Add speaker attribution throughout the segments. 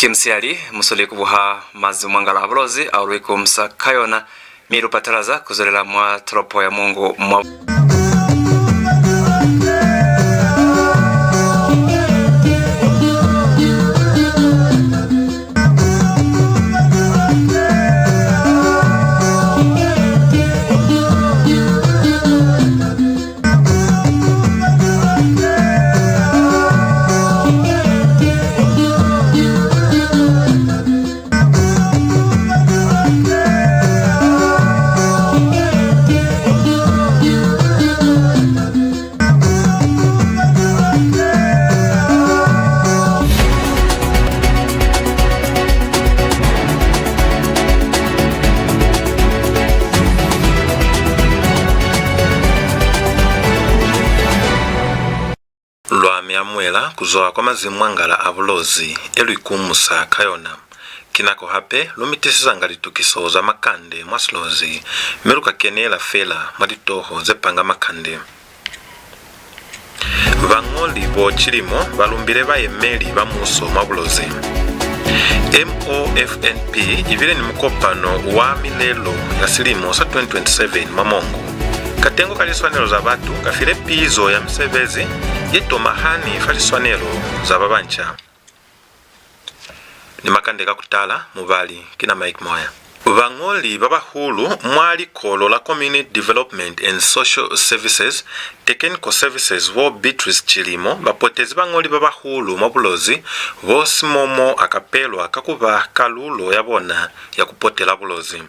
Speaker 1: kimsiali musole kubuha mazi mwangala Bulozi auriko msakayona miru pataraza kuzorela mwa tropo ya Mungu mwa mwela kuzoa kwa mazimwangala Bulozi eluikumusa kayona kinako hape lumitisizanga litukiso za Makande Mwa Silozi meruka kenela fela maditoho zepanga Makande BANYOLI bo CHILIMO balumbile BAYEMELI ba MUSO mwa Bulozi MOFNP IBILE ni MUKOPANO wa MILELO ya SILIMO sa 2027 mamongo katengo kaliswanelo za batu kafile PIZO ya MISEBEZI YETOMAHANI faliswanelo za BABANCA ni Makande kakutala mubali kina Mike Moya BANYOLI babahulu mwali kolo la Community Development and Social Services Technical Services wo Beatrice CHILIMO bapotezi BANYOLI babahulu mwa Bulozi wo simomo akapelwa kakuba kalulo yabona ya kupotela Bulozi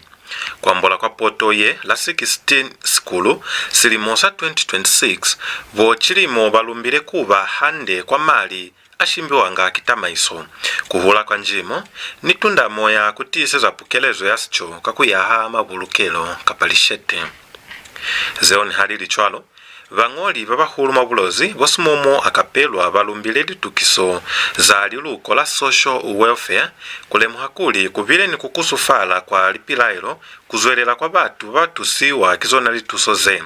Speaker 1: kwambola kwa poto ye la 16 skulu SILIMO sa 2026 bo CHILIMO balumbile kuba hande kwa mali ashimbiwanga kitamaiso kuhula kwa NJIMO nitunda moya kutiseza PUKELEZO yasicho kakuyaha mabulukelo kapalishete zeoni halili chwalo BANYOLI babahulu mwa Bulozi bosimomo akapelwa balumbile litukiso za liluko la social welfare kulemu hakuli kubile ni kukusufala kwa lipilailo kuzwelela kwa batu siwa kizona litusoze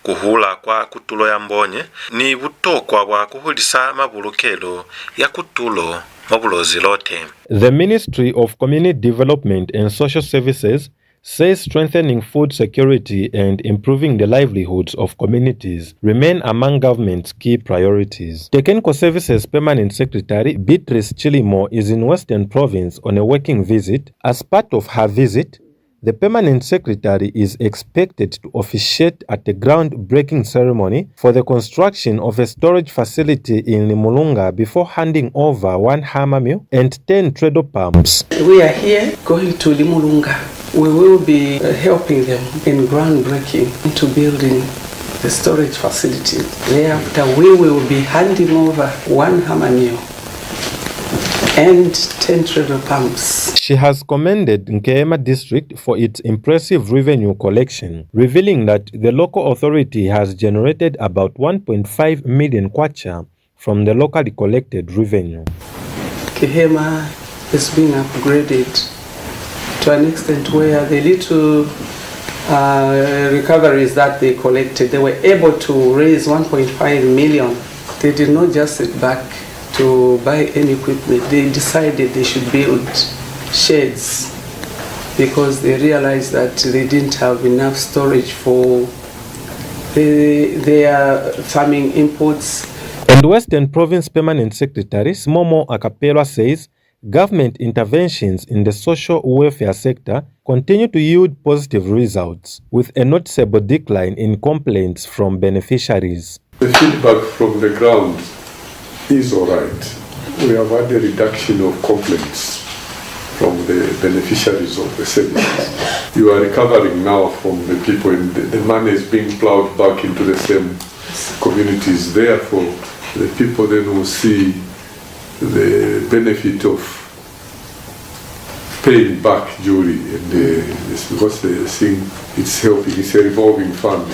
Speaker 1: kuhula kwa kutulo ya mbonye ni butokwa bwa kuhulisa mabulukelo ya kutulo mwa Bulozi lote.
Speaker 2: The Ministry of Community Development and Social Services says strengthening food security and improving the livelihoods of communities remain among government's key priorities. Technical Services Permanent Secretary Beatrice CHILIMO is in Western Province on a working visit. As part of her visit, the Permanent Secretary is expected to officiate at a groundbreaking ceremony for the construction of a storage facility in Limulunga before handing over 1 hammer mill and 10 treadle pumps.
Speaker 3: We are here going to Limulunga. We will be helping them in groundbreaking into building the storage facility. Thereafter, we will be handing over 1 hammer mill and 10 treadle pumps.
Speaker 2: She has commended Nkeema district for its impressive revenue collection, revealing that the local authority has generated about 1.5 million kwacha from the locally collected revenue.
Speaker 3: Kehema is being upgraded to an extent where the little recoveries that they collected, they were able to raise 1.5 million. They did not just sit back to buy any equipment. They decided they should build sheds because they realized that they didn't have enough storage for their farming inputs.
Speaker 2: And Western Province Permanent Secretary Smomo Akapelwa says government interventions in the social welfare sector continue to yield positive results, with a noticeable decline in complaints from beneficiaries.
Speaker 4: The feedback from the ground is all right. We have had a reduction of complaints from the beneficiaries of the services. You are recovering now from the people, and the money is being plowed back into the same communities. Therefore, the people then will see the benefit of paying back duly, and it's because they think it's helping. It's a revolving fund.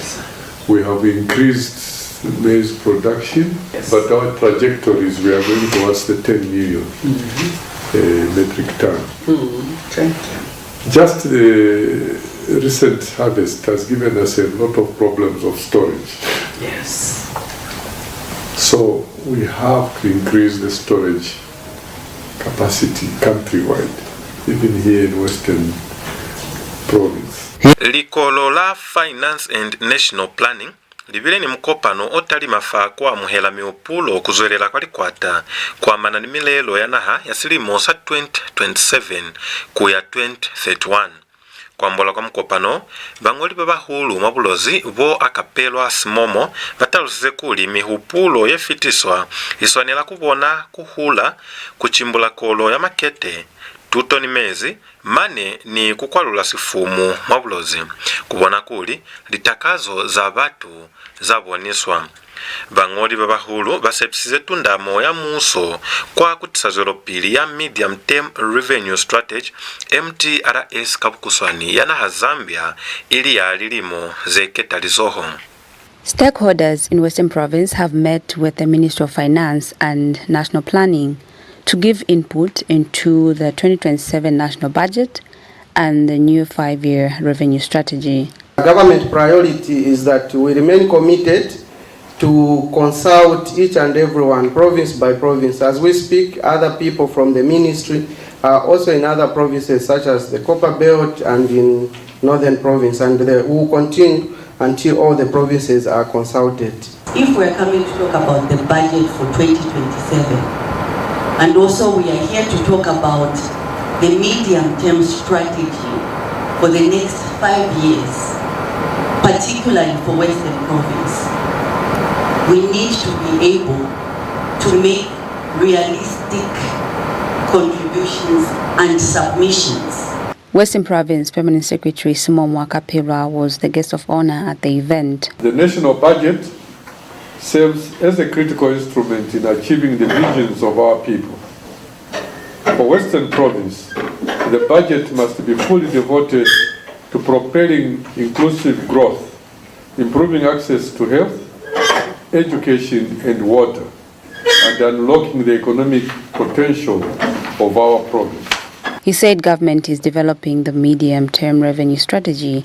Speaker 4: We have increased maize production, yes, but our trajectories, we are going towards the 10 million metric ton.
Speaker 3: Thank you.
Speaker 4: Just the recent harvest has given us a lot of problems of storage.
Speaker 3: Yes.
Speaker 4: So we have to increase the storage capacity countrywide, even here in Western Province.
Speaker 1: Likolo la Finance and National Planning libile ni mukopano otali mafa kwa muhela miupulo okuzwelela kwalikwata kwa manani milelo yanaha ya silimo sa 2027 kuya 2031. Kwambola kwa mukopano bangoli babahulu mabulozi bo akapelwa simomo batalusize kuli mihupulo yefitiswa iswanela kubona kuhula kuchimbula kolo ya makete tutoni mezi mane ni kukwalula sifumu mabulozi kubona kuli litakazo za batu zaboniswa. Bangoli babahulu basepsize tundamo ya MUSO kwa kutisazwelo pili ya Medium Term Revenue Strategy MTRS kabukuswani yana Zambia ili ya lilimo zeketalizoho.
Speaker 5: Stakeholders in Western Province have met with the Ministry of Finance and National Planning to give input into the 2027 national budget and the new 5-year revenue strategy.
Speaker 6: Government priority is that we remain committed to consult each and everyone, province by province. As we speak, other people from the ministry are also in other provinces such as the Copper Belt and in Northern Province, and we will continue until all the provinces are consulted.
Speaker 7: If we are coming to talk about the budget for 2027, and also we are here to talk about the medium-term strategy for the next 5 years, particularly for Western Province, we need to be able to make realistic contributions and submissions.
Speaker 5: Western Province Permanent Secretary SIMOMO Akapira was the guest of honor at the event.
Speaker 4: The national budget serves as a critical instrument in achieving the visions of our people. For Western Province, the budget must be fully devoted to propelling inclusive growth, improving access to health, education and water, and unlocking the economic potential of our province.
Speaker 5: He said government is developing the medium-term revenue strategy,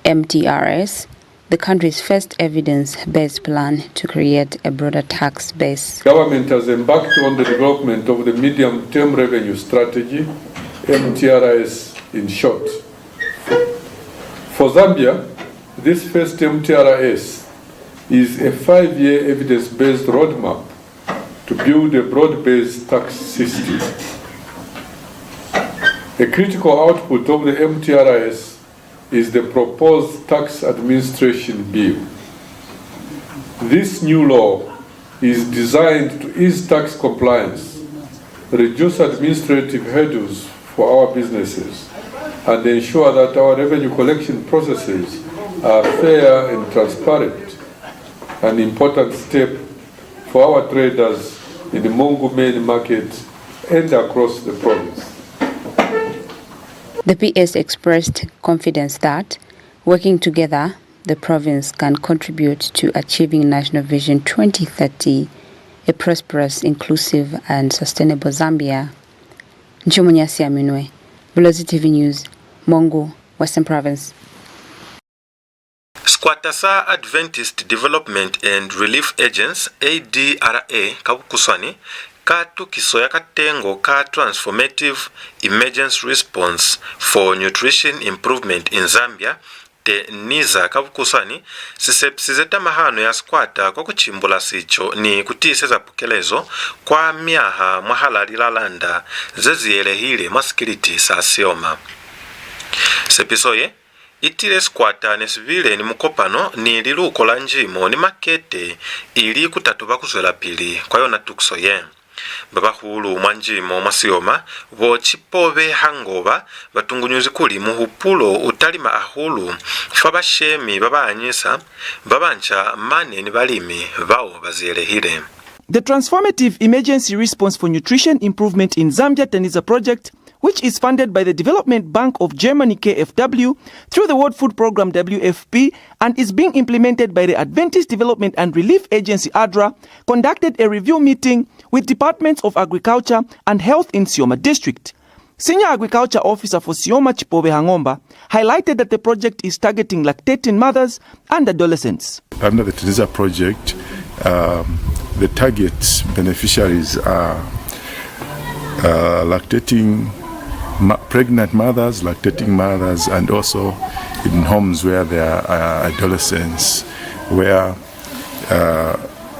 Speaker 5: MTRS, the country's first evidence-based plan to create a broader tax base.
Speaker 4: Government has embarked on the development of the medium-term revenue strategy, MTRS in short. For Zambia, this first MTRS is a 5-year evidence-based roadmap to build a broad-based tax system. A critical output of the MTRS is the proposed tax administration bill. This new law is designed to ease tax compliance, reduce administrative hurdles for our businesses, and ensure that our revenue collection processes are fair and transparent, an important step for our traders in the Mungu main market and across the province.
Speaker 5: The PS expressed confidence that, working together, the province can contribute to achieving National Vision 2030, a prosperous, inclusive and sustainable Zambia. Nchumunyasi Aminwe, Bulozi TV News, Mongo, Western Province.
Speaker 1: Squattasa Adventist Development and Relief Agents ADRA kabukusani katukiso ya katengo ka Transformative Emergency Response for Nutrition Improvement in Zambia te niza kabukusani sisepsizeta mahano ya squatta kwa kuchimbula sicho ni kutiseza PUKELEZO kwa miaha mwahalali lalanda zeziyelehile masikiliti sa SIOMA. Sepisoye itile squatta nesivile ni MUKOPANO ni liluko la NJIMO ni MAKETE ili kutatuba kuzwela pili kwa yona tuksoye. Babahulu mwa NJIMO mwa SIOMA bo chipobe hangoba batungunyuzi kuli muhupulo utalima ahulu fabashemi babaanyisa babancha mane ni balimi bao baziyelehile.
Speaker 8: The Transformative Emergency Response for Nutrition Improvement in Zambia Teniza project, which is funded by the Development Bank of Germany KfW through the World Food Programme WFP and is being implemented by the Adventist Development and Relief Agency ADRA, conducted a review meeting with Departments of Agriculture and Health in SIOMA District. Senior Agriculture Officer for SIOMA Chipobe Hangomba highlighted that the project is targeting lactating mothers and adolescents.
Speaker 9: Under the Teniza project, the target beneficiaries are lactating pregnant mothers, lactating mothers, and also in homes where there are adolescents, where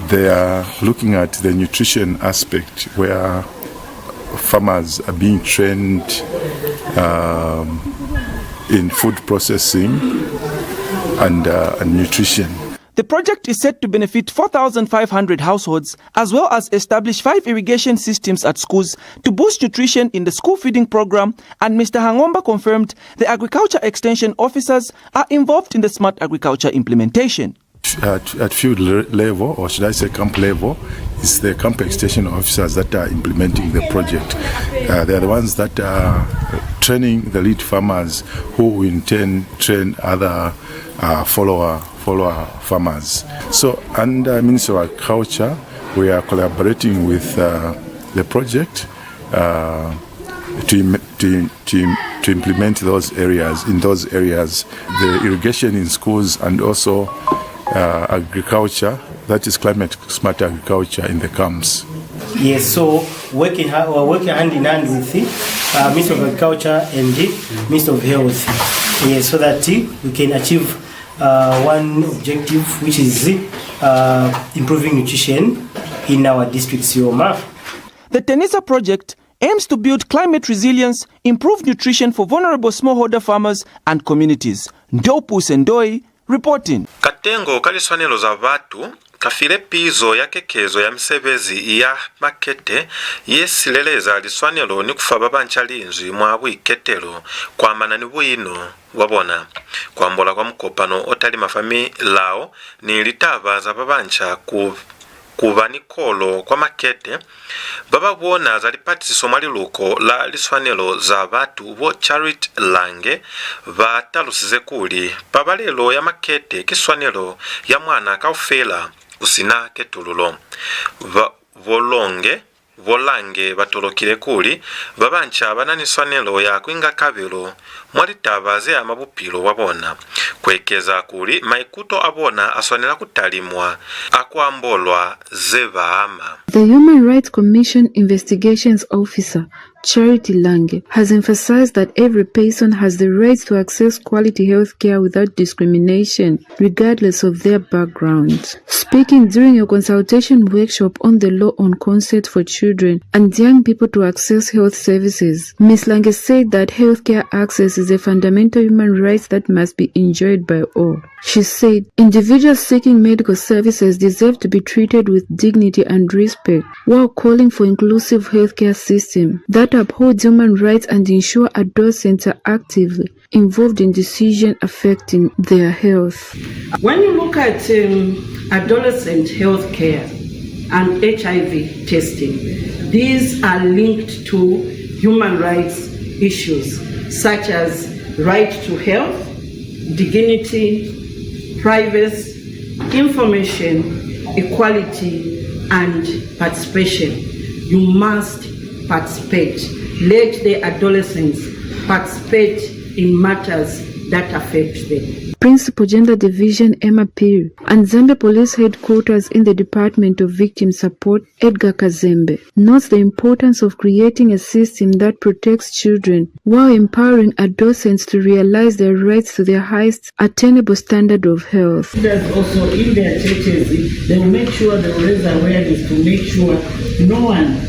Speaker 9: they are looking at the nutrition aspect, where farmers are being trained in food processing and nutrition.
Speaker 8: The project is set to benefit 4,500 households, as well as establish 5 irrigation systems at schools to boost nutrition in the school feeding program. And Mr. Hangomba confirmed the agriculture extension officers are involved in the smart agriculture implementation.
Speaker 9: At field level, or should I say camp level, it's the camp extension officers that are implementing the project. They are the ones that are training the lead farmers, who in turn train other follower farmers. So under Ministry of Agriculture, we are collaborating with the project to implement those areas. In those areas, the irrigation in schools and also agriculture, that is climate smart agriculture in the camps.
Speaker 10: Yes, so working hand in hand with the Minister of Agriculture and the Minister of Health, yes, so that we can achieve one objective, which is improving nutrition in our district SIOMA.
Speaker 8: The TENISA project aims to build climate resilience, improve nutrition for vulnerable smallholder farmers and communities. Ndopu Sendoi reporting.
Speaker 1: Katengo kaliswanelo za vatu kafile PIZO ya kekezo ya MISEBEZI ya MAKETE yesileleza liswanelo ni kufa babanca linzwi mwa bwiketelo kwa manani bwino wabona kwambola kwa MUKOPANO otali mafami lao ni litava za babanca kuva nikolo kwa MAKETE bababona za lipatisiso mwaliluko la liswanelo za vatu bo Charity Lange vatalusize kuli pabalelo ya MAKETE kiswanelo ya mwana kaufela usina ketululo volange batolokile kuli babanca bananiswanelo ya kwinga kabelo mwalitavaze amabupilo wabona kwekeza kuli maikuto abona aswanela kutalimwa akwambolwa zevaama.
Speaker 11: The Human Rights Commission Investigations Officer Charity Lange has emphasized that every person has the right to access quality health care without discrimination, regardless of their background. Speaking during a consultation workshop on the law on consent for children and young people to access health services, Ms. Lange said that healthcare access is a fundamental human right that must be enjoyed by all. She said, individuals seeking medical services deserve to be treated with dignity and respect, while calling for inclusive healthcare system that upholds human rights and ensure adolescents are actively involved in decisions affecting their health.
Speaker 12: When you look at adolescent health care and HIV testing, these are linked to human rights issues such as right to health, dignity, privacy, information, equality, and participation. You must participate. Let the adolescents participate in matters that affect them.
Speaker 11: Principal Gender Division Emma Piri and Zambia Police Headquarters in the Department of Victim Support Edgar Kazembe notes the importance of creating a system that protects children while empowering adolescents to realize their rights to their highest attainable standard of health.
Speaker 13: Also in their churches, they will make sure they will raise awareness to make sure no one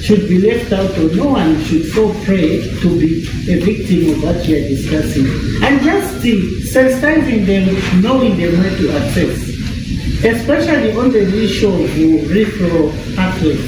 Speaker 13: should be left out or no one should fall prey to be a victim of what we are discussing. And just sensitizing them, knowing them where to access, especially on the issue of referral pathways.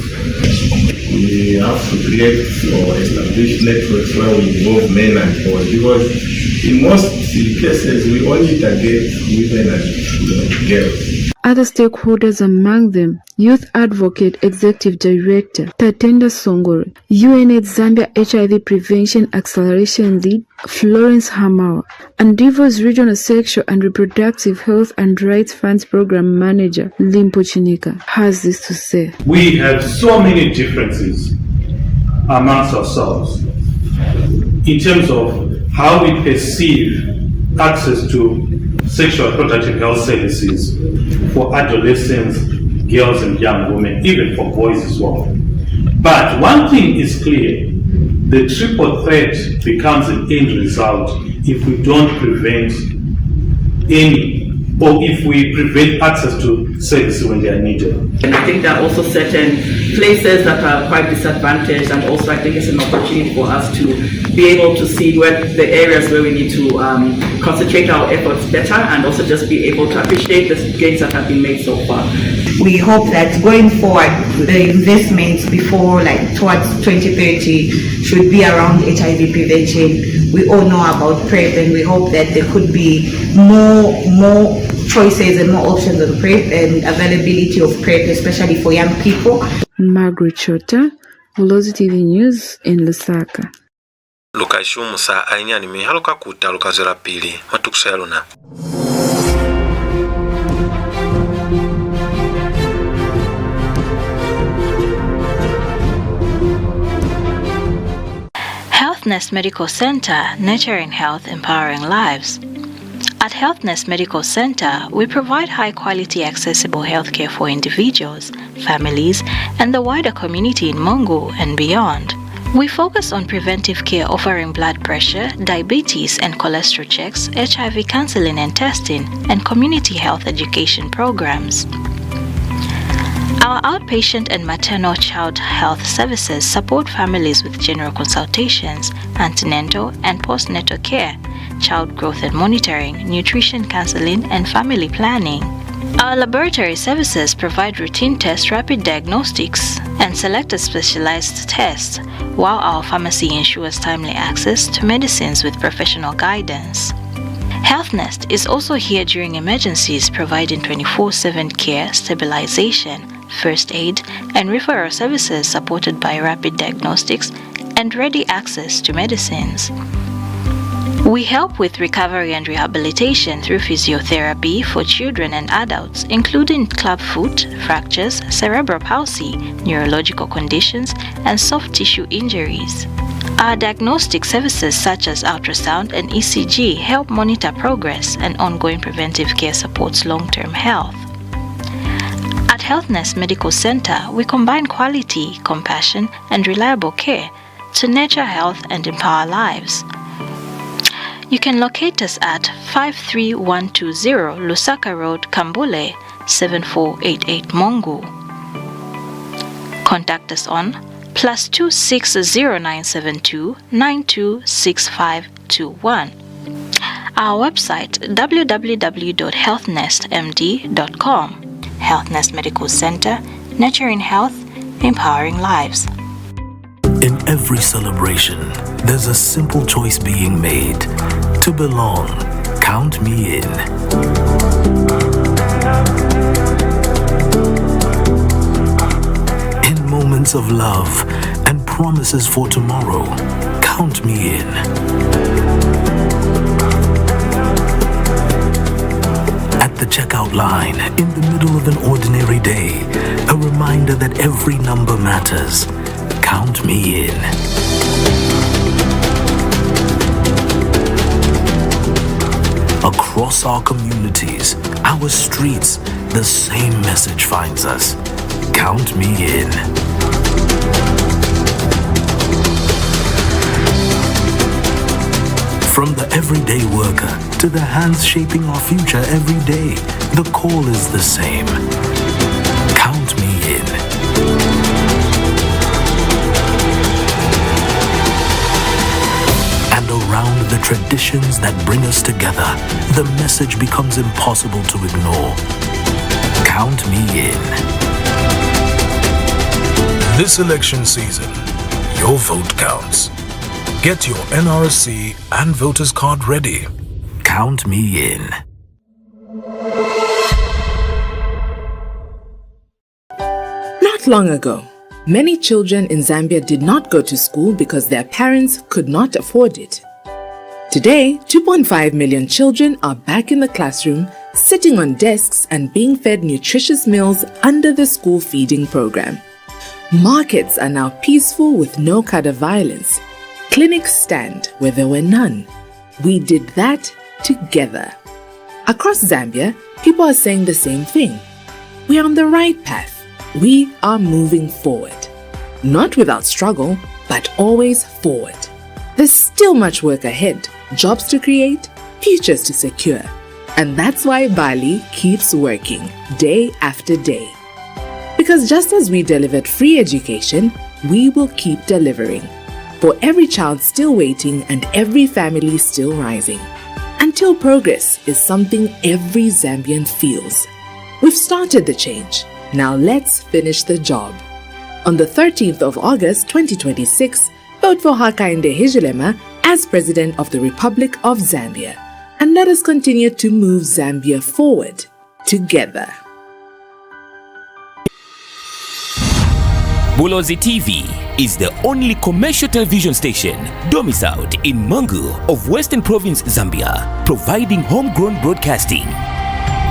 Speaker 14: We have to create or establish networks where we involve men and boys, because in most cases we only target women and girls.
Speaker 11: Other stakeholders, among them Youth Advocate Executive Director Tatenda Songore, UNAIDS Zambia HIV Prevention Acceleration Lead Florence Hamawa, and DIVO's Regional Sexual and Reproductive Health and Rights Funds Program Manager Limpo Chinika has this to say.
Speaker 15: We have so many differences amongst ourselves in terms of how we perceive access to sexual and reproductive health services for adolescents, girls and young women, even for boys as well. But one thing is clear, the triple threat becomes an end result if we don't prevent or if we prevent access to services when they are needed.
Speaker 16: And I think there are also certain places that are quite disadvantaged, and also I think it's an opportunity for us to be able to see where the areas where we need to concentrate our efforts better, and also just be able to appreciate the gains that have been made so far.
Speaker 17: We hope that going forward, the investments towards 2030 should be around HIV prevention. We all know about PrEP, and we hope that there could be more choices and more options on PrEP and availability of PrEP, especially for young people.
Speaker 11: Margaret Chota, Bulozi TV News in Lusaka.
Speaker 1: Lukaishumusa ainyani mihaluka kuta lukazera pili matukusayaluna.
Speaker 18: HealthNest Medical Center, nurturing health, empowering lives. At HealthNest Medical Center, we provide high-quality, accessible healthcare for individuals, families, and the wider community in Mongo and beyond. We focus on preventive care, offering blood pressure, diabetes and cholesterol checks, HIV counseling and testing, and community health education programs. Our outpatient and maternal child health services support families with general consultations, antenatal and postnatal care, child growth and monitoring, nutrition counseling, and family planning. Our laboratory services provide routine tests, rapid diagnostics, and selected specialized tests, while our pharmacy ensures timely access to medicines with professional guidance. HealthNest is also here during emergencies, providing 24/7 care, stabilization, first aid, and referral services supported by rapid diagnostics and ready access to medicines. We help with recovery and rehabilitation through physiotherapy for children and adults, including clubfoot, fractures, cerebral palsy, neurological conditions, and soft tissue injuries. Our diagnostic services such as ultrasound and ECG help monitor progress, and ongoing preventive care supports long-term health. At HealthNest Medical Center, we combine quality, compassion, and reliable care to nurture health and empower lives. You can locate us at 53120 Lusaka Road, Kambule, 7488 Mongo. Contact us on +260 926521. Our website www.healthnestmd.com. HealthNest Medical Center, nurturing health, empowering lives.
Speaker 19: In every celebration, there's a simple choice being made. To belong, count me in. In moments of love and promises for tomorrow, count me in. At the checkout line, in the middle of an ordinary day, a reminder that every number matters. Count me in. Across our communities, our streets, the same message finds us. Count me in. From the everyday worker to the hands shaping our future every day, the call is the same. Count me in. Around the traditions that bring us together, the message becomes impossible to ignore. Count me in.
Speaker 20: This election season, your vote counts. Get your NRC and voters card ready.
Speaker 19: Count me in.
Speaker 21: Not long ago, many children in Zambia did not go to school because their parents could not afford it. Today, 2.5 million children are back in the classroom, sitting on desks and being fed nutritious meals under the school feeding program. Markets are now peaceful with no kind of violence. Clinics stand where there were none. We did that together. Across Zambia, people are saying the same thing. We are on the right path. We are moving forward. not without struggle, but always forward. There's still much work ahead, jobs to create, futures to secure. And that's why Bali keeps working day after day. Because just as we delivered free education, we will keep delivering. For every child still waiting and every family still rising. Until progress is something every Zambian feels. We've started the change. Now let's finish the job. On the 13th of August 2026, vote for Makande Mwa Silozi as President of the Republic of Zambia. And let us continue to move Zambia forward together.
Speaker 2: Bulozi TV is the only commercial television station domiciled in Mangu of Western Province, Zambia, providing homegrown broadcasting.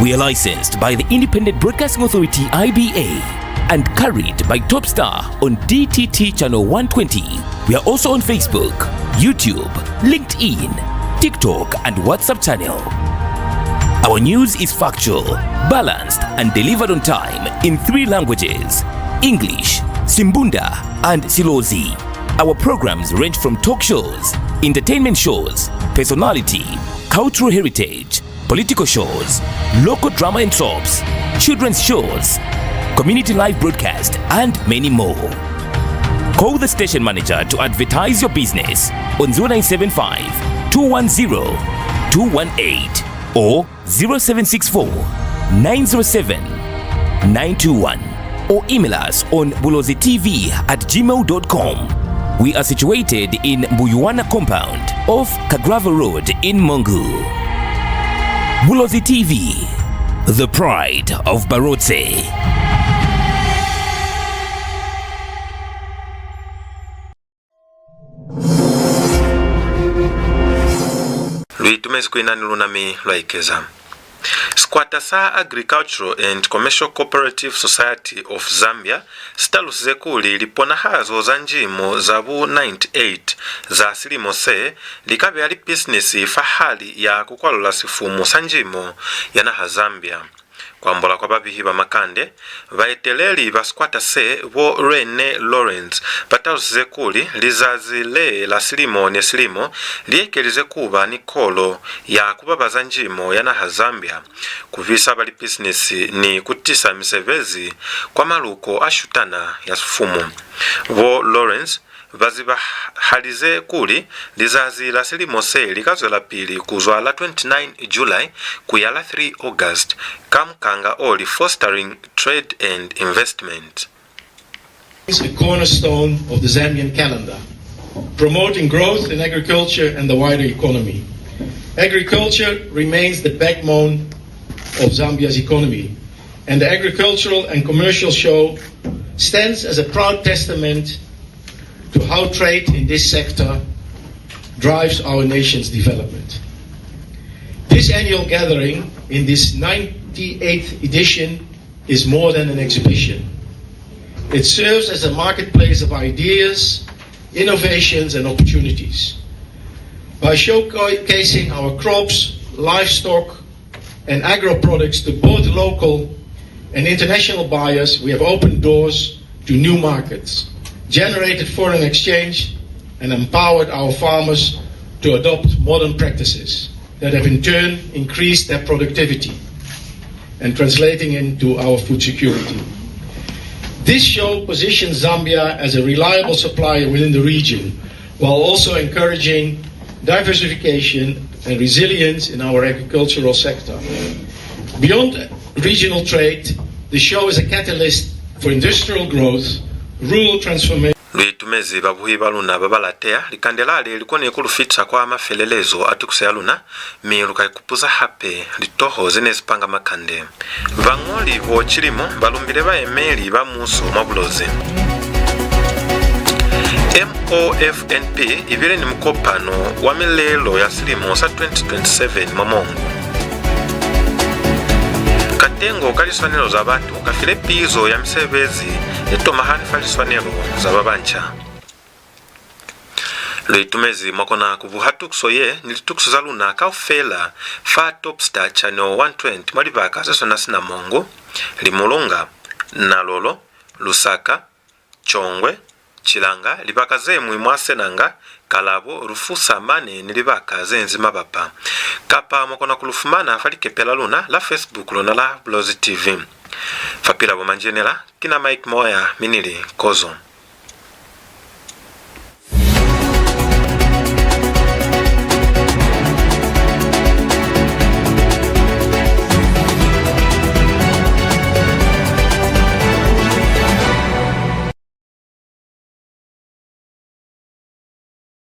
Speaker 2: We are licensed by the Independent Broadcasting Authority IBA and carried by TopStar on DTT Channel 120. We are also on Facebook, YouTube, LinkedIn, TikTok and WhatsApp channel. Our news is factual, balanced and delivered on time in 3 languages: English, Simbunda and Silozi. Our programs range from talk shows, entertainment shows, personality, cultural heritage, political shows, local drama and soaps, children's shows, community live broadcast and many more. Call the station manager to advertise your business on 0975 210 218 or 0764 907 921 or email us on bulozitv@gmail.com. We are situated in Buyuana compound off Kagrava Road in Mangu. Bulozi TV, the pride of Barotse.
Speaker 1: Lwitumezi kwinani lunami lwaikeza. Squattasa Agricultural and Commercial Cooperative Society of Zambia stalusize kuli lipona hazo za njimo za bu 98 za SILIMO se likabe ali business fahali ya kukwalula sifumu sanjimo yana ha Zambia. Kwambola kwa babihiba Makande vaeteleli baskwata se wo Rene Lawrence batalusize kuli lizazi le la SILIMO ne SILIMO liekelize kuba nikolo ya kubabaza njimo yana ha Zambia kuvisa bali business ni kutisa MISEBEZI kwa maluko ashutana ya sifumu. Wo Lawrence vaziba halize kuli lizazi la SILIMO se likazwela pili kuzwa la 29 July kuyala 3 August kamkanga oli fostering trade and investment.
Speaker 22: It's a cornerstone of the Zambian calendar, promoting growth in agriculture and the wider economy. Agriculture remains the backbone of Zambia's economy, and the agricultural and commercial show stands as a proud testament to how trade in this sector drives our nation's development. This annual gathering in this 98th edition is more than an exhibition. It serves as a marketplace of ideas, innovations and opportunities. By showcasing our crops, livestock and agro products to both local and international buyers, we have opened doors to new markets, generated foreign exchange and empowered our farmers to adopt modern practices that have in turn increased their productivity and translating into our food security. This show positions Zambia as a reliable supplier within the region while also encouraging diversification and resilience in our agricultural sector. Beyond regional trade, the show is a catalyst for industrial growth, rural transformation.
Speaker 1: Lwitumezi babuhiba luna babalatea likandelale likone kulufitsa kwa mafelelezo atukuse aluna miluka kupuza hape litoho zinezipanga Makande. Bang'oli bo CHILIMO balumbile BAYEMELI ba MUSO mabulozi. MOFNP ibile ni MUKOPANO wa MILELO ya SILIMO sa 2027 mamongo. Katengo kaliswanelo za batu kafile PIZO ya MISEBEZI YETOMAHANI faliswanelo za BABANCA. Lwitumezi mwakona kubuhatukso ye nilitukso za luna kaufela fa TopStar Channel 120 malibaka sasona sina mongo, Limulunga, Nalolo, Lusaka, Chongwe, chilanga libakaze mwimwasenanga kalabo rufusa mane nilibakaze nzima bapa kapa mokona kulufumana falikepela luna la Facebook luna la Bulozi TV fapila bomanjenela kina Mike Moya minili kozo.